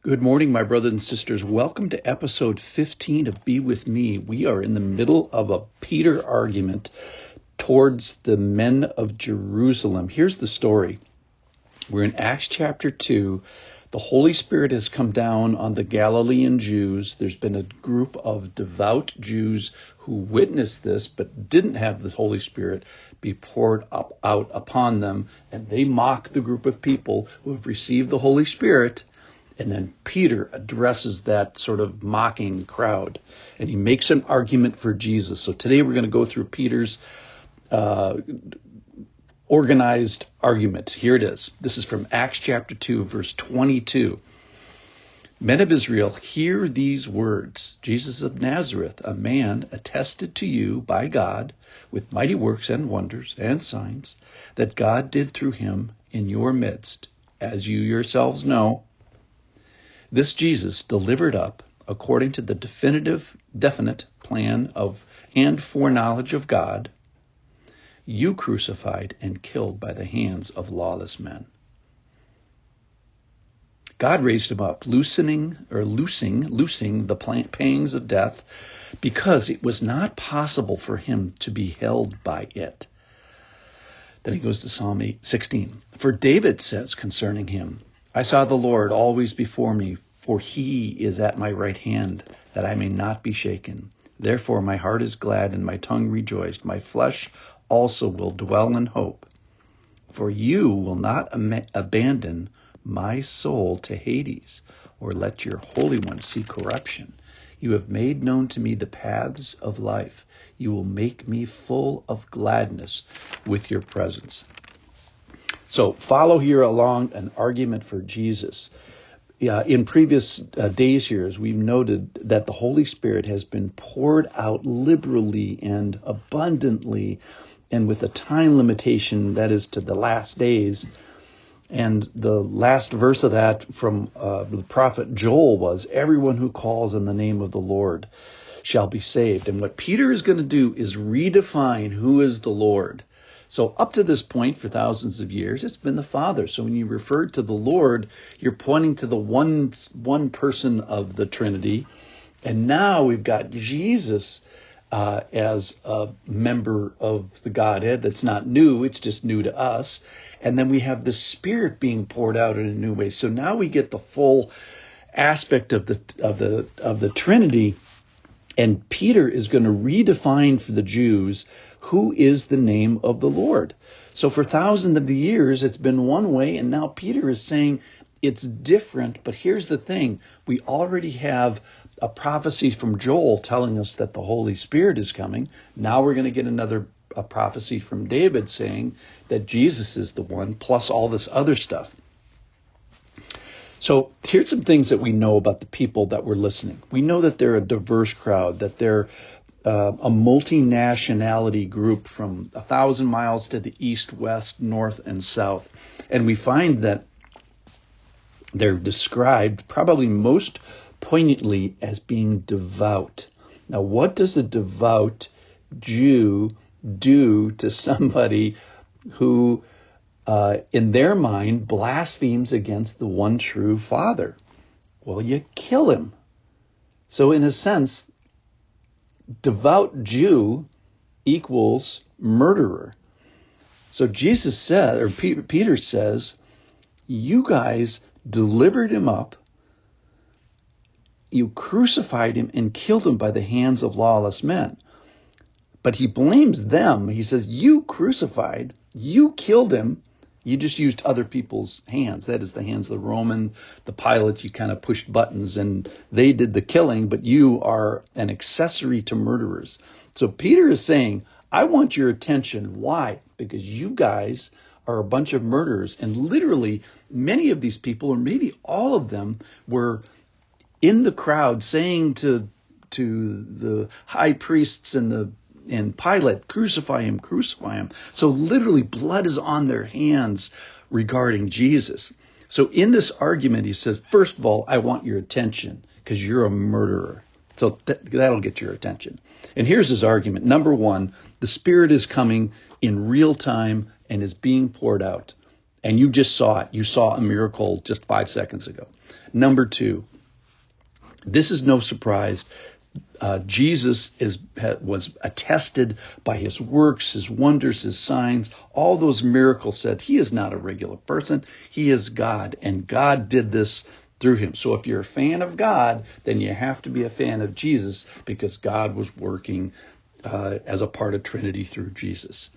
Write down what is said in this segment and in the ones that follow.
Good morning, my brothers and sisters. Welcome to episode 15 of Be With Me. We are in the middle of a Peter argument towards the men of Jerusalem. Here's the story. We're in Acts chapter 2. The Holy Spirit has come down on the Galilean Jews. There's been a group of devout Jews who witnessed this but didn't have the Holy Spirit be poured out upon them. And they mock the group of people who have received the Holy Spirit. And then Peter addresses that sort of mocking crowd, and he makes an argument for Jesus. So today we're going to go through Peter's organized argument. Here it is. This is from Acts chapter 2, verse 22. Men of Israel, hear these words. Jesus of Nazareth, a man attested to you by God with mighty works and wonders and signs that God did through him in your midst, as you yourselves know. This Jesus delivered up according to the definite plan of and foreknowledge of God, you crucified and killed by the hands of lawless men. God raised him up, loosing the pangs of death, because it was not possible for him to be held by it. Then he goes to Psalm 16. For David says concerning him, I saw the Lord always before me, for he is at my right hand, that I may not be shaken. Therefore my heart is glad and my tongue rejoiced. My flesh also will dwell in hope. For you will not abandon my soul to Hades, or let your Holy One see corruption. You have made known to me the paths of life. You will make me full of gladness with your presence. So follow here along an argument for Jesus. In previous days here, as we've noted, that the Holy Spirit has been poured out liberally and abundantly and with a time limitation, that is to the last days. And the last verse of that from the prophet Joel was, everyone who calls on the name of the Lord shall be saved. And what Peter is going to do is redefine who is the Lord. So up to this point, for thousands of years, it's been the Father. So when you refer to the Lord, you're pointing to the one person of the Trinity. And now we've got Jesus as a member of the Godhead. That's not new. It's just new to us. And then we have the Spirit being poured out in a new way. So now we get the full aspect of the Trinity. And Peter is going to redefine for the Jews who is the name of the Lord. So for thousands of years, it's been one way, and now Peter is saying it's different. But here's the thing. We already have a prophecy from Joel telling us that the Holy Spirit is coming. Now we're going to get a prophecy from David saying that Jesus is the one, plus all this other stuff. So here's some things that we know about the people that were listening. We know that they're a diverse crowd, that they're a multinationality group from 1,000 miles to the east, west, north, and south. And we find that they're described probably most poignantly as being devout. Now, what does a devout Jew do to somebody who in their mind, blasphemes against the one true Father? Well, you kill him. So in a sense, devout Jew equals murderer. So Jesus said, or Peter says, you guys delivered him up. You crucified him and killed him by the hands of lawless men. But he blames them. He says, you crucified, you killed him. You just used other people's hands. That is the hands of the Roman, the Pilate. You kind of pushed buttons and they did the killing, but you are an accessory to murderers. So Peter is saying, I want your attention. Why? Because you guys are a bunch of murderers. And literally many of these people, or maybe all of them, were in the crowd saying to the high priests and Pilate, crucify him, crucify him. So literally blood is on their hands regarding Jesus. So in this argument, he says, first of all, I want your attention because you're a murderer. So that'll get your attention. And here's his argument. Number one, the Spirit is coming in real time and is being poured out. And you just saw it. You saw a miracle just 5 seconds ago. Number 2, this is no surprise. Jesus was attested by his works, his wonders, his signs. All those miracles said he is not a regular person. He is God, and God did this through him. So if you're a fan of God, then you have to be a fan of Jesus, because God was working as a part of Trinity through Jesus.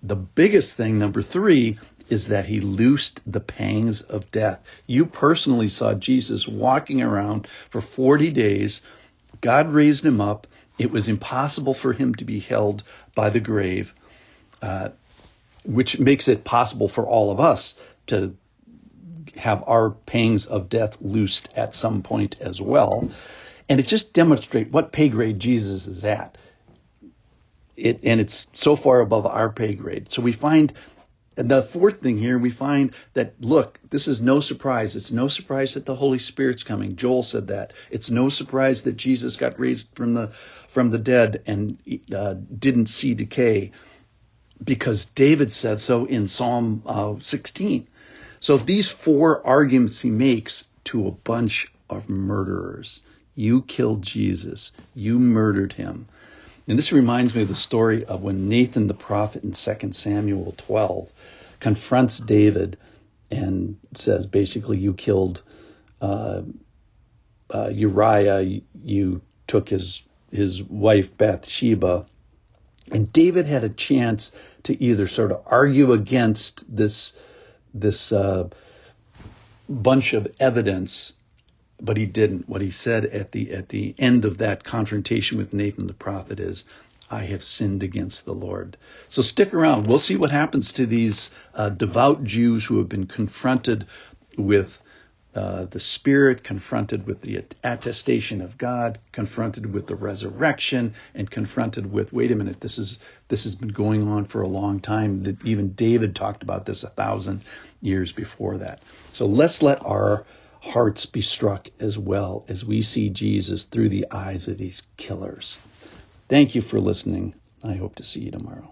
The biggest thing, number 3, is that he loosed the pangs of death. You personally saw Jesus walking around for 40 days. God raised him up. It was impossible for him to be held by the grave, which makes it possible for all of us to have our pangs of death loosed at some point as well. And it just demonstrates what pay grade Jesus is at. And it's so far above our pay grade. So we find, and the fourth thing here, we find that, look, this is no surprise. It's no surprise that the Holy Spirit's coming. Joel said that. It's no surprise that Jesus got raised from the dead and didn't see decay, because David said so in Psalm 16. So these 4 arguments he makes to a bunch of murderers. You killed Jesus. You murdered him. And this reminds me of the story of when Nathan the prophet in 2 Samuel 12 confronts David and says, basically, you killed Uriah, you took his wife Bathsheba. And David had a chance to either sort of argue against this bunch of evidence, but he didn't. What he said at the end of that confrontation with Nathan the prophet is, I have sinned against the Lord. So stick around. We'll see what happens to these devout Jews who have been confronted with the Spirit, confronted with the attestation of God, confronted with the resurrection, and confronted with, wait a minute, this has been going on for a long time. That even David talked about this 1,000 years before that. So let's let our hearts be struck as well as we see Jesus through the eyes of these killers. Thank you for listening. I hope to see you tomorrow.